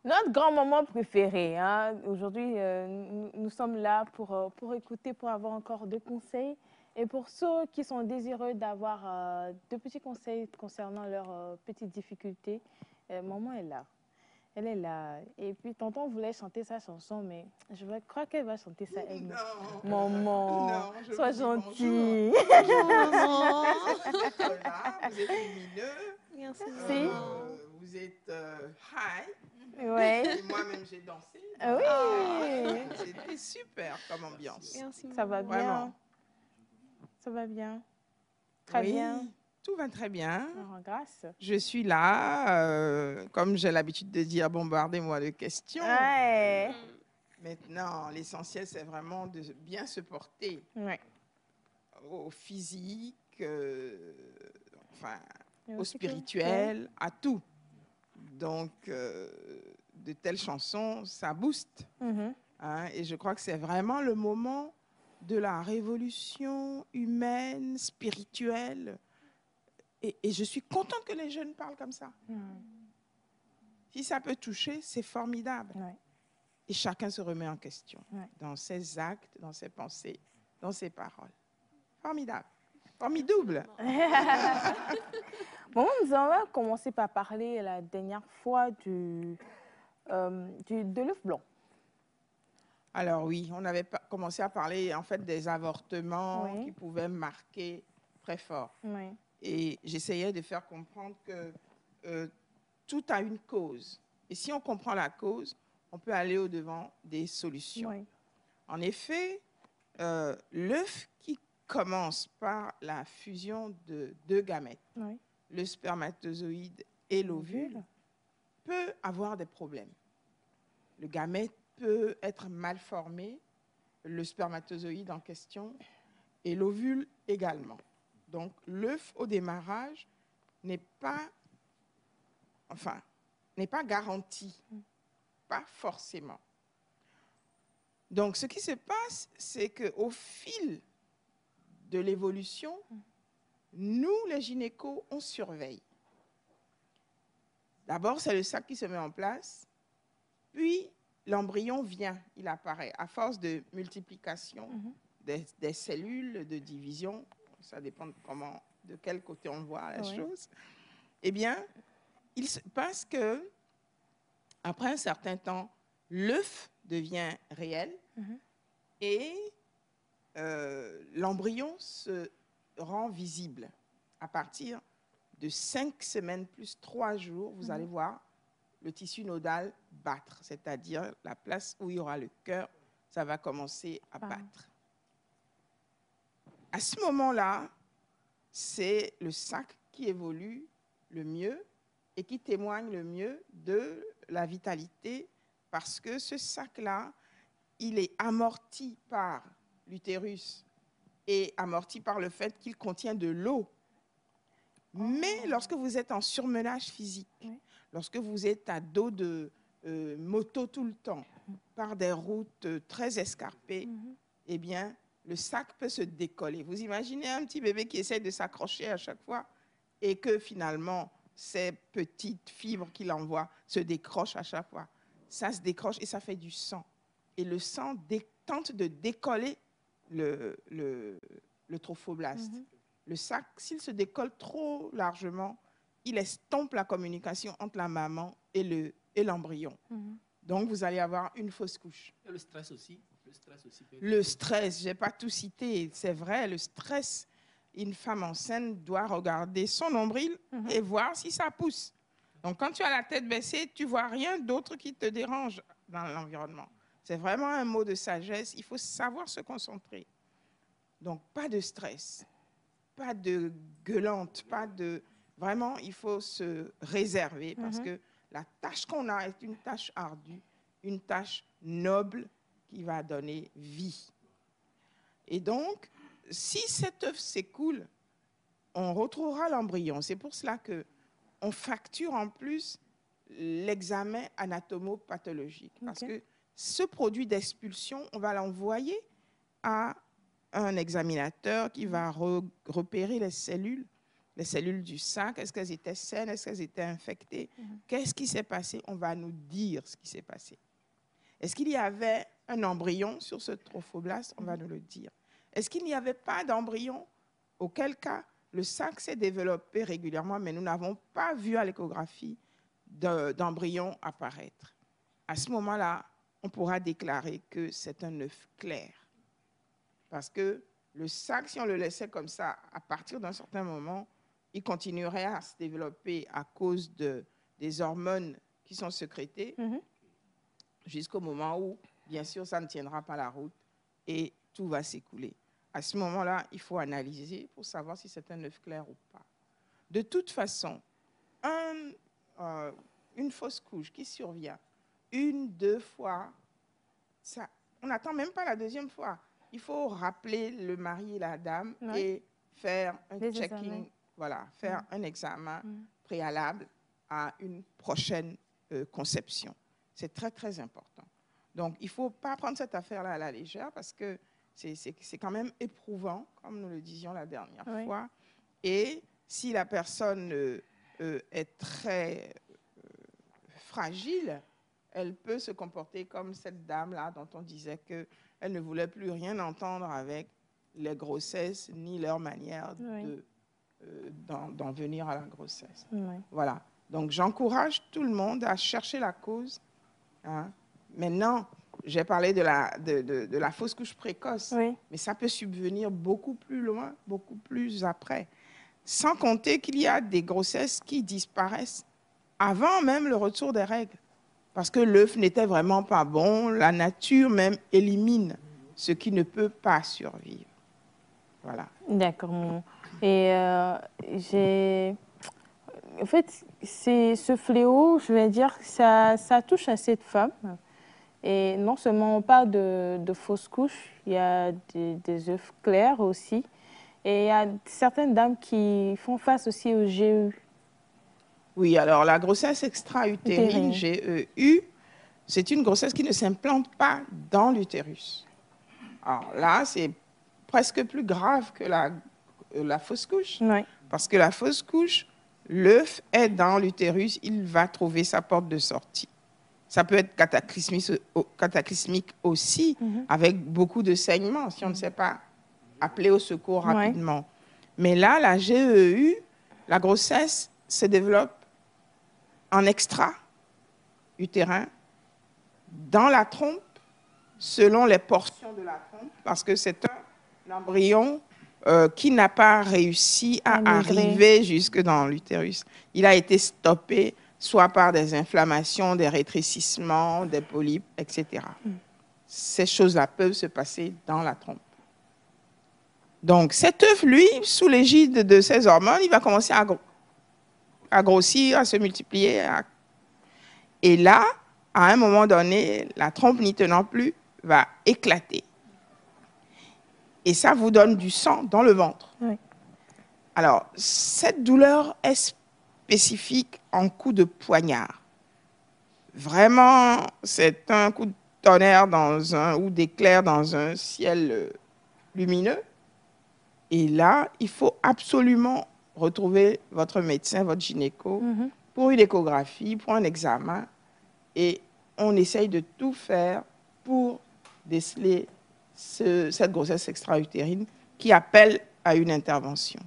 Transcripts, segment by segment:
Notre grand moment préféré, hein. Aujourd'hui, nous sommes là pour écouter, pour avoir encore des conseils. Et pour ceux qui sont désireux d'avoir de petits conseils concernant leurs petites difficultés, maman est là. Elle est là. Et puis, tonton voulait chanter sa chanson, mais crois qu'elle va chanter ça elle-même. Non, Maman, non, je sois vous dis bonjour. gentille. Bonjour, Maman. Nicolas, vous êtes lumineux. Merci, Si. maman. Vous êtes high. Ouais. Et moi-même, j'ai dansé. Ah oui. C'était super comme ambiance. Merci, maman. Ça va bien. Vraiment. Ça va bien. Très Oui, bien. tout va très bien. Oh, grâce. Je suis là, comme j'ai l'habitude de dire, bombardez-moi de questions. Ouais. Maintenant, l'essentiel, c'est vraiment de bien se porter Ouais. au physique, enfin, Et au aussi que- spirituel, à tout. Donc, de telles chansons, ça booste. ouais. Mhm. Hein, et je crois que c'est vraiment le moment de la révolution humaine, spirituelle. Et je suis contente que les jeunes parlent comme ça. Si ça peut toucher, c'est formidable. Ouais. Et chacun se remet en question Ouais. dans ses actes, dans ses pensées, dans ses paroles. Formidable. Formidable. Bon, nous allons commencer par parler la dernière fois de l'œuf blanc. Alors oui, on avait commencé à parler en fait des avortements Oui. qui pouvaient marquer très fort. Oui. Et j'essayais de faire comprendre que tout a une cause. Et si on comprend la cause, on peut aller au-devant des solutions. Oui. En effet, l'œuf qui commence par la fusion de deux gamètes, Oui. le spermatozoïde et l'ovule, peut avoir des problèmes. Le gamète peut être mal formé, le spermatozoïde en question, et l'ovule également. Donc, l'œuf au démarrage n'est pas garanti, pas forcément. Donc, ce qui se passe, c'est qu'au fil de l'évolution, nous, les gynécos, on surveille. D'abord, c'est le sac qui se met en place, puis l'embryon vient, il apparaît. À force de multiplication des cellules, de division, ça dépend de quel côté on voit la chose, eh bien, il se passe que, après un certain temps, l'œuf devient réel et l'embryon se rend visible. À partir de 5 semaines plus 3 jours, vous allez voir le tissu nodal battre, c'est-à-dire la place où il y aura le cœur, ça va commencer à battre. À ce moment-là, c'est le sac qui évolue le mieux et qui témoigne le mieux de la vitalité, parce que ce sac-là, il est amorti par l'utérus et amorti par le fait qu'il contient de l'eau. Mais lorsque vous êtes en surmenage physique, lorsque vous êtes à dos de moto tout le temps, par des routes très escarpées, eh bien, le sac peut se décoller. Vous imaginez un petit bébé qui essaie de s'accrocher à chaque fois et que finalement, ces petites fibres qu'il envoie se décrochent à chaque fois. Ça se décroche et ça fait du sang. Et le sang tente de décoller le trophoblaste. Le sac, s'il se décolle trop largement, il estompe la communication entre la maman et l'embryon. Donc, vous allez avoir une fausse couche. Et le stress aussi. Le stress, je n'ai pas tout cité, c'est vrai, le stress, une femme enceinte doit regarder son nombril et voir si ça pousse. Donc, quand tu as la tête baissée, tu ne vois rien d'autre qui te dérange dans l'environnement. C'est vraiment un mot de sagesse, il faut savoir se concentrer. Donc, pas de stress, pas de gueulante, Vraiment, il faut se réserver parce que la tâche qu'on a est une tâche ardue, une tâche noble qui va donner vie. Et donc, si cet œuf s'écoule, on retrouvera l'embryon. C'est pour cela qu'on facture en plus l'examen anatomopathologique. Parce que ce produit d'expulsion, on va l'envoyer à un examinateur qui va repérer les cellules, les cellules du sac, est-ce qu'elles étaient saines, est-ce qu'elles étaient infectées? Qu'est-ce qui s'est passé? On va nous dire ce qui s'est passé. Est-ce qu'il y avait un embryon sur ce trophoblaste? On va nous le dire. Est-ce qu'il n'y avait pas d'embryon? Auquel cas, le sac s'est développé régulièrement, mais nous n'avons pas vu à l'échographie d'embryon apparaître. À ce moment-là, on pourra déclarer que c'est un œuf clair. Parce que le sac, si on le laissait comme ça, à partir d'un certain moment, il continuerait à se développer à cause des hormones qui sont sécrétées jusqu'au moment où, bien sûr, ça ne tiendra pas la route et tout va s'écouler. À ce moment-là, il faut analyser pour savoir si c'est un œuf clair ou pas. De toute façon, une fausse couche qui survient 1, 2 fois, ça, on n'attend même pas la deuxième fois. Il faut rappeler le mari et la dame et faire un checking, voilà, faire un examen préalable à une prochaine conception. C'est très, très important. Donc, il ne faut pas prendre cette affaire-là à la légère parce que c'est quand même éprouvant, comme nous le disions la dernière fois. Et si la personne est très fragile, elle peut se comporter comme cette dame-là dont on disait qu'elle ne voulait plus rien entendre avec les grossesses ni leur manière d'en venir à la grossesse. Voilà. Donc, j'encourage tout le monde à chercher la cause. Hein. Maintenant, j'ai parlé de la fausse couche précoce, mais ça peut subvenir beaucoup plus loin, beaucoup plus après. Sans compter qu'il y a des grossesses qui disparaissent avant même le retour des règles. Parce que l'œuf n'était vraiment pas bon, la nature même élimine ce qui ne peut pas survivre. Voilà. D'accord. Et en fait, ce fléau, je vais dire, ça touche à cette femme. Et non seulement on parle de fausses couches, il y a des œufs clairs aussi. Et il y a certaines dames qui font face aussi au GEU. Oui, alors la grossesse extra-utérine, GEU, c'est une grossesse qui ne s'implante pas dans l'utérus. Alors là, c'est presque plus grave que la fausse couche. Parce que la fausse couche, l'œuf est dans l'utérus, il va trouver sa porte de sortie. Ça peut être cataclysmique aussi, avec beaucoup de saignements, si on ne sait pas appeler au secours rapidement. Mais là, la GEU, la grossesse se développe en extra-utérin, dans la trompe, selon les portions de la trompe, parce que c'est un embryon qui n'a pas réussi à arriver jusque dans l'utérus. Il a été stoppé soit par des inflammations, des rétrécissements, des polypes, etc. Ces choses-là peuvent se passer dans la trompe. Donc, cet œuf, lui, sous l'égide de ces hormones, il va commencer à grossir, à se multiplier. Et là, à un moment donné, la trompe n'y tenant plus, va éclater. Et ça vous donne du sang dans le ventre. Alors, cette douleur est spécifique en coup de poignard. Vraiment, c'est un coup de tonnerre ou d'éclair dans un ciel lumineux. Et là, il faut absolument retrouver votre médecin, votre gynéco, pour une échographie, pour un examen. Et on essaye de tout faire pour déceler cette grossesse extra-utérine qui appelle à une intervention.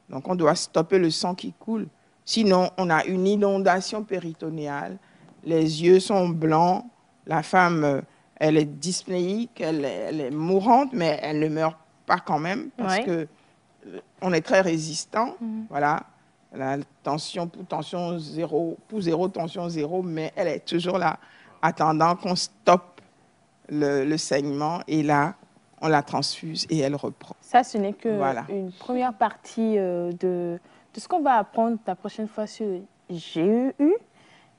Donc, on doit stopper le sang qui coule. Sinon, on a une inondation péritonéale. Les yeux sont blancs. La femme, elle est dyspnéique, elle est mourante, mais elle ne meurt pas quand même parce qu'on est très résistant. Voilà. La tension, pour tension zéro, tension zéro, mais elle est toujours là, attendant qu'on stoppe le saignement. Et là, on la transfuse et elle reprend. Ça, ce n'est qu'une première partie de ce qu'on va apprendre la prochaine fois sur GEU.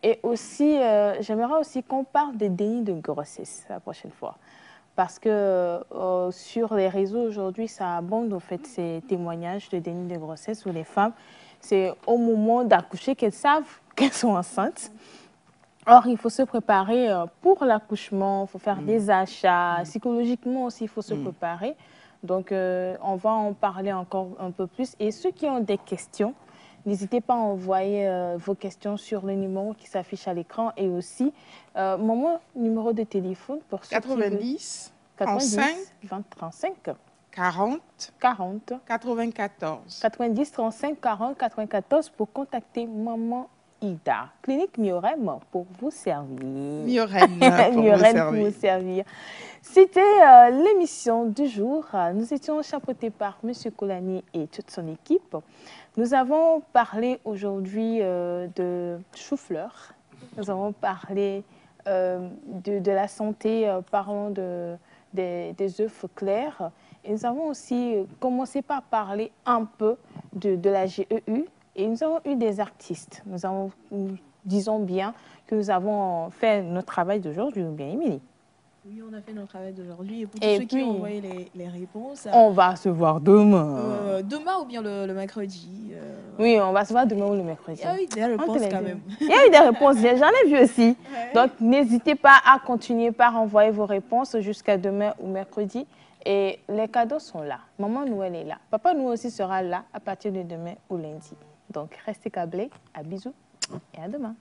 Et aussi, j'aimerais aussi qu'on parle des dénis de grossesse la prochaine fois. Parce que sur les réseaux aujourd'hui, ça abonde en fait ces témoignages de déni de grossesse où les femmes, c'est au moment d'accoucher qu'elles savent qu'elles sont enceintes. Or, il faut se préparer pour l'accouchement, il faut faire des achats, psychologiquement aussi, il faut se préparer. Donc, on va en parler encore un peu plus. Et ceux qui ont des questions, n'hésitez pas à envoyer vos questions sur le numéro qui s'affiche à l'écran et aussi mon numéro de téléphone pour ceux 90 qui veulent. 35 20 35 40 40 94. 90 35 40 94 pour contacter Maman Ida. Clinique Miorem pour vous servir. Miorem pour vous servir. C'était l'émission du jour. Nous étions chapeautés par M. Koulani et toute son équipe. Nous avons parlé aujourd'hui de chou-fleur. Nous avons parlé de la santé, parlant des œufs clairs. Et nous avons aussi commencé par parler un peu de la GEU. Et nous avons eu des artistes. Disons bien que nous avons fait notre travail d'aujourd'hui, ou bien, Émilie? Oui, on a fait notre travail d'aujourd'hui. Et pour tous ceux qui ont envoyé les réponses... On va se voir demain. Demain ou bien le mercredi. Oui, on va se voir demain ou le mercredi. Il y a eu des réponses quand même. Il y a eu des réponses, j'en ai vu aussi. Ouais. Donc, n'hésitez pas à continuer par envoyer vos réponses jusqu'à demain ou mercredi. Et les cadeaux sont là. Maman Noël est là. Papa Noël aussi sera là à partir de demain ou lundi. Donc, restez câblés. À bisous et à demain.